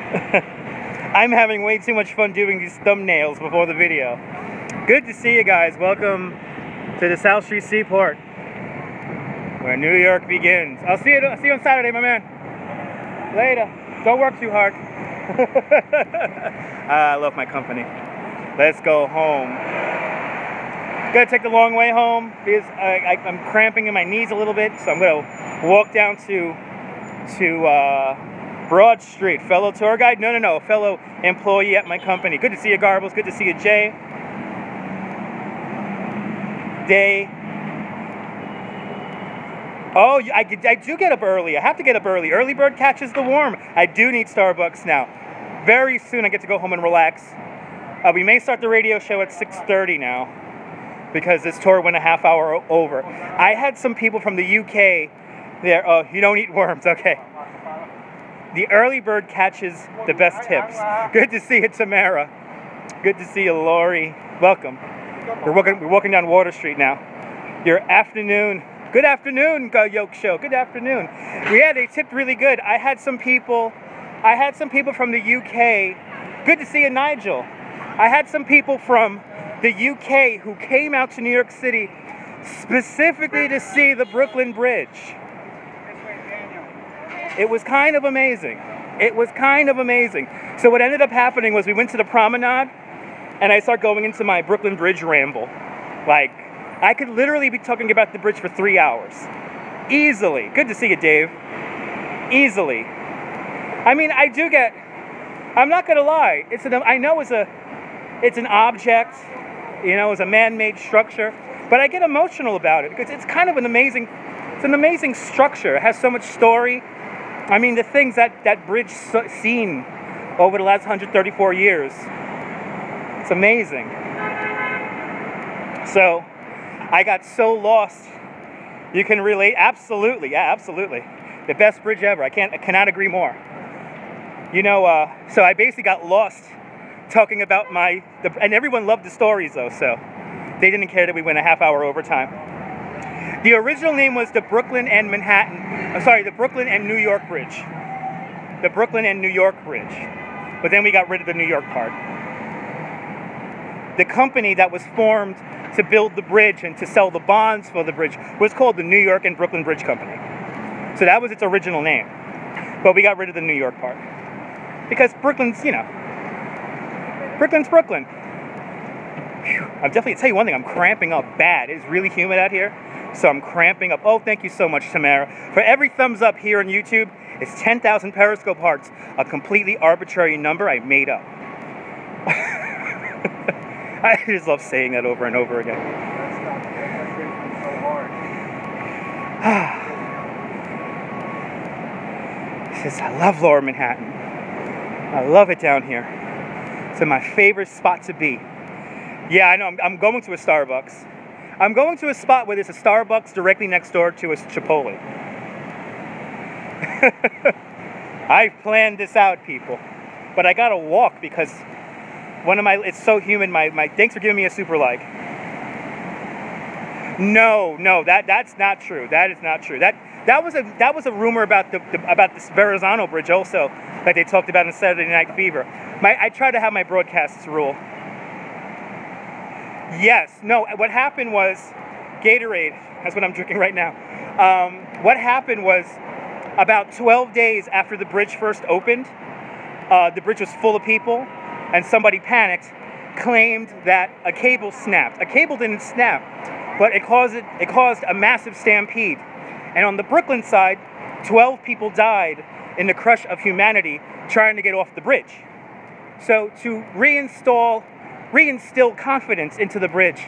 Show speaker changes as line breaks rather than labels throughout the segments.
I'm having way too much fun doing these thumbnails before the video. Good to see you guys. Welcome to the South Street Seaport, where New York begins. I'll see you on Saturday, my man. Later. Don't work too hard. I love my company. Let's go home. Gotta take the long way home because I'm cramping in my knees a little bit, so I'm gonna walk down to Broad Street. Fellow tour guide? No, fellow employee at my company. Good to see you, Garbles. Good to see you, Jay. Day. Oh, I do get up early. I have to get up early. Early bird catches the worm. I do need Starbucks now. Very soon I get to go home and relax. We may start the radio show at 6:30 now, because this tour went a half hour over. I had some people from the UK there. Oh, you don't eat worms, okay. The early bird catches the best tips. Good to see you, Tamara. Good to see you, Lori. Welcome. We're walking down Water Street now. Your afternoon. Good afternoon, Yoke Show. Good afternoon. Yeah, they tipped really good. I had some people from the UK. Good to see you, Nigel. I had some people from the UK who came out to New York City specifically to see the Brooklyn Bridge. It was kind of amazing. It was kind of amazing. So what ended up happening was we went to the promenade, and I started going into my Brooklyn Bridge ramble. Like, I could literally be talking about the bridge for 3 hours. Easily. Good to see you, Dave. Easily. I mean, I'm not gonna lie. I know it's an object, you know, it's a man-made structure, but I get emotional about it because it's kind of an amazing structure. It has so much story. I mean, the things that bridge seen over the last 134 years, it's amazing. So, I got so lost. You can relate, absolutely, yeah, absolutely. The best bridge ever. I cannot agree more. You know, so I basically got lost talking about and everyone loved the stories though, so they didn't care that we went a half hour overtime. The original name was the Brooklyn and the Brooklyn and New York Bridge. The Brooklyn and New York Bridge. But then we got rid of the New York part. The company that was formed to build the bridge and to sell the bonds for the bridge was called the New York and Brooklyn Bridge Company. So that was its original name. But we got rid of the New York part. Because Brooklyn's, you know, Brooklyn's Brooklyn. Whew. I'm definitely, tell you one thing, I'm cramping up bad. It is really humid out here, so I'm cramping up. Oh, thank you so much, Tamara. For every thumbs up here on YouTube, it's 10,000 Periscope hearts, a completely arbitrary number I made up. I just love saying that over and over again. I love Lower Manhattan. I love it down here. It's my favorite spot to be. Yeah, I know. I'm going to a Starbucks. I'm going to a spot where there's a Starbucks directly next door to a Chipotle. I planned this out, people. But I gotta walk because it's so humid. Thanks for giving me a super like. No, that's not true. That is not true. That was a rumor about this Verrazano Bridge also that they talked about in Saturday Night Fever. I try to have my broadcasts rule. Yes, no. What happened was Gatorade. That's what I'm drinking right now. What happened was about 12 days after the bridge first opened, the bridge was full of people, and somebody panicked, claimed that a cable snapped. A cable didn't snap, but it caused a massive stampede. And on the Brooklyn side, 12 people died in the crush of humanity trying to get off the bridge. So to reinstill confidence into the bridge,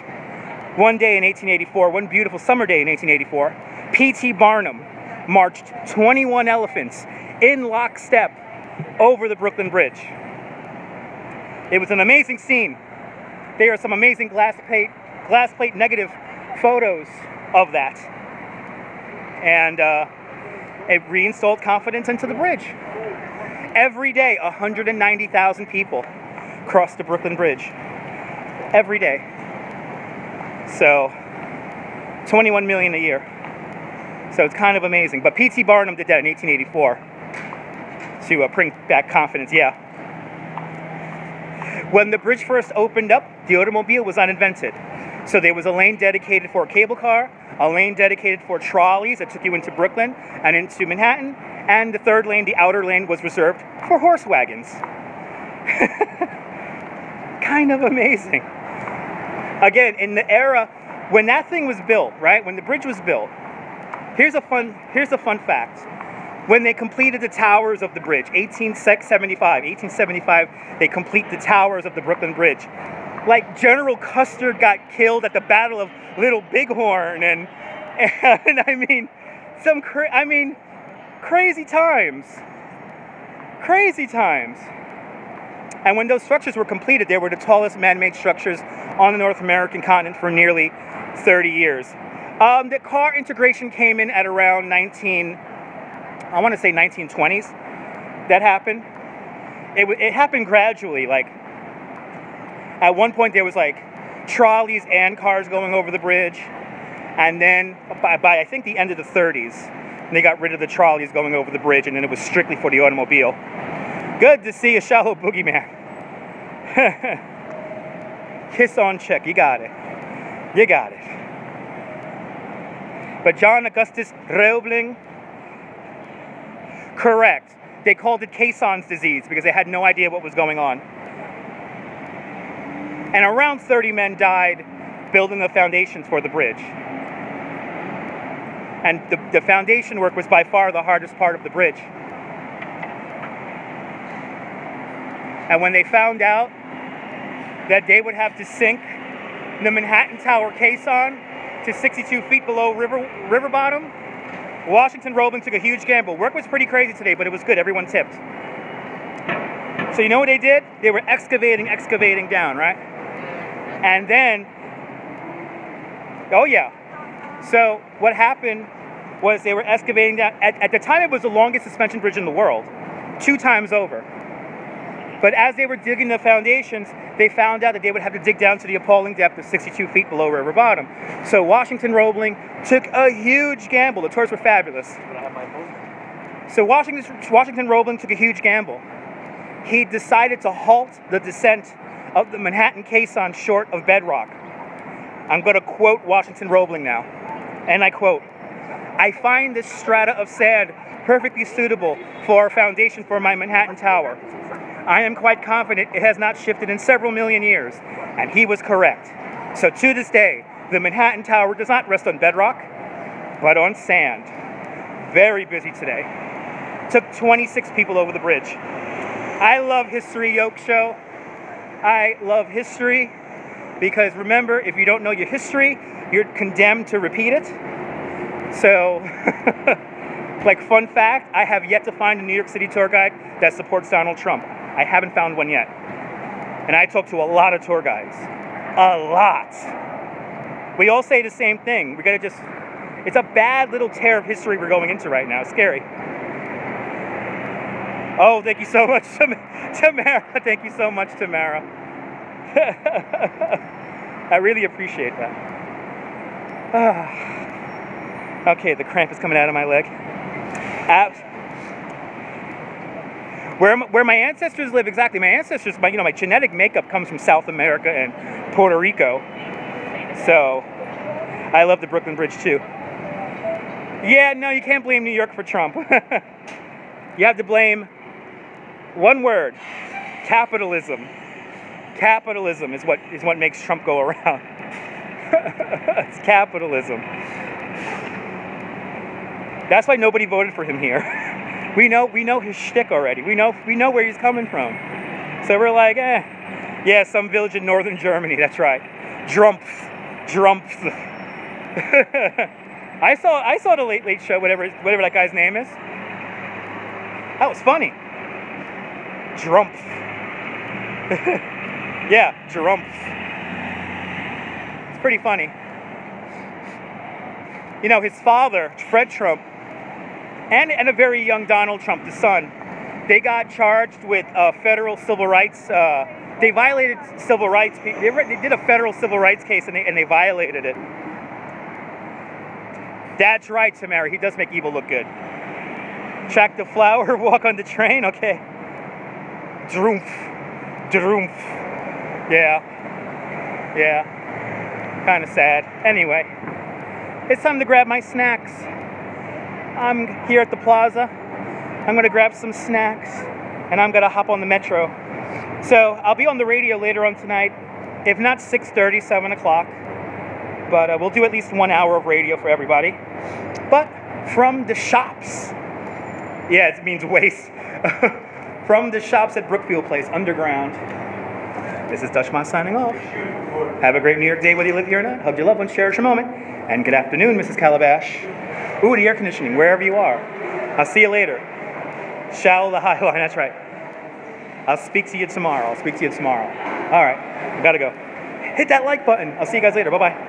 one day in 1884, one beautiful summer day in 1884, P.T. Barnum marched 21 elephants in lockstep over the Brooklyn Bridge. It was an amazing scene. There are some amazing glass plate negative photos of that. And it reinstalled confidence into the bridge. Every day, 190,000 people cross the Brooklyn Bridge. Every day. So, 21 million a year. So it's kind of amazing. But P.T. Barnum did that in 1884. to bring back confidence. Yeah. When the bridge first opened up, the automobile was uninvented. So there was a lane dedicated for a cable car, a lane dedicated for trolleys that took you into Brooklyn and into Manhattan, and the third lane, the outer lane, was reserved for horse wagons. Kind of amazing. Again, in the era when that thing was built, right? When the bridge was built, here's a fun fact. When they completed the towers of the bridge, 1875, they complete the towers of the Brooklyn Bridge. Like General Custer got killed at the Battle of Little Bighorn, and I mean, crazy times. Crazy times. And when those structures were completed, they were the tallest man-made structures on the North American continent for nearly 30 years. The car integration came in at around 1920s. That happened. It happened gradually. Like, at one point there was like trolleys and cars going over the bridge, and then by I think the end of the 30s, they got rid of the trolleys going over the bridge, and then it was strictly for the automobile. Good to see a shallow boogeyman. Kiss on check. You got it. You got it. But John Augustus Roebling, correct. They called it Caisson's disease because they had no idea what was going on. And around 30 men died building the foundations for the bridge. And the foundation work was by far the hardest part of the bridge. And when they found out that they would have to sink the Manhattan Tower caisson to 62 feet below river bottom, Washington Roebling took a huge gamble. Work was pretty crazy today, but it was good. Everyone tipped. So you know what they did? They were excavating down, right? And then, oh yeah. So what happened was they were excavating down. At the time, it was the longest suspension bridge in the world, 2 times over. But as they were digging the foundations, they found out that they would have to dig down to the appalling depth of 62 feet below river bottom. So Washington Roebling took a huge gamble. The tours were fabulous. So Washington Roebling took a huge gamble. He decided to halt the descent of the Manhattan caisson short of bedrock. I'm going to quote Washington Roebling now. And I quote, "I find this strata of sand perfectly suitable for a foundation for my Manhattan Tower. I am quite confident it has not shifted in several million years." And he was correct. So to this day, the Manhattan Tower does not rest on bedrock, but on sand. Very busy today. Took 26 people over the bridge. I love History Yoke Show. I love history because remember, if you don't know your history, you're condemned to repeat it. So, like fun fact, I have yet to find a New York City tour guide that supports Donald Trump. I haven't found one yet. And I talk to a lot of tour guides. A lot. We all say the same thing. We gotta it's a bad little tear of history we're going into right now. It's scary. Oh, thank you so much, Tamara. Thank you so much, Tamara. I really appreciate that. Okay, the cramp is coming out of my leg. Where my ancestors live, exactly. My ancestors, my genetic makeup comes from South America and Puerto Rico. So, I love the Brooklyn Bridge too. Yeah, no, you can't blame New York for Trump. You have to blame one word: capitalism. Capitalism is what makes Trump go around. It's capitalism. That's why nobody voted for him here. We know his shtick already. We know where he's coming from. So we're like, yeah, some village in northern Germany. That's right. Drumpf. I saw the Late Late Show, whatever that guy's name is. That was funny. Drumpf. Yeah, Drumpf. It's pretty funny. His father, Fred Trump, and a very young Donald Trump, the son, they got charged with federal civil rights. They violated civil rights. They did a federal civil rights case, and they violated it. That's right, Tamara. He does make evil look good. track the flower, walk on the train. Okay. Droomph. Droomph. Yeah. Yeah. Kind of sad. Anyway, it's time to grab my snacks. I'm here at the plaza. I'm going to grab some snacks, and I'm going to hop on the metro. So I'll be on the radio later on tonight, if not 6:30, 7 o'clock. But we'll do at least 1 hour of radio for everybody. But from the shops. Yeah, it means waste. From the shops at Brookfield Place, underground. This is Dutchman signing off. Have a great New York day, whether you live here or not. Hope your loved ones cherish a moment. And good afternoon, Mrs. Calabash. Ooh, the air conditioning, wherever you are. I'll see you later. Shall the high line, that's right. I'll speak to you tomorrow. All right, I gotta go. Hit that like button. I'll see you guys later. Bye-bye.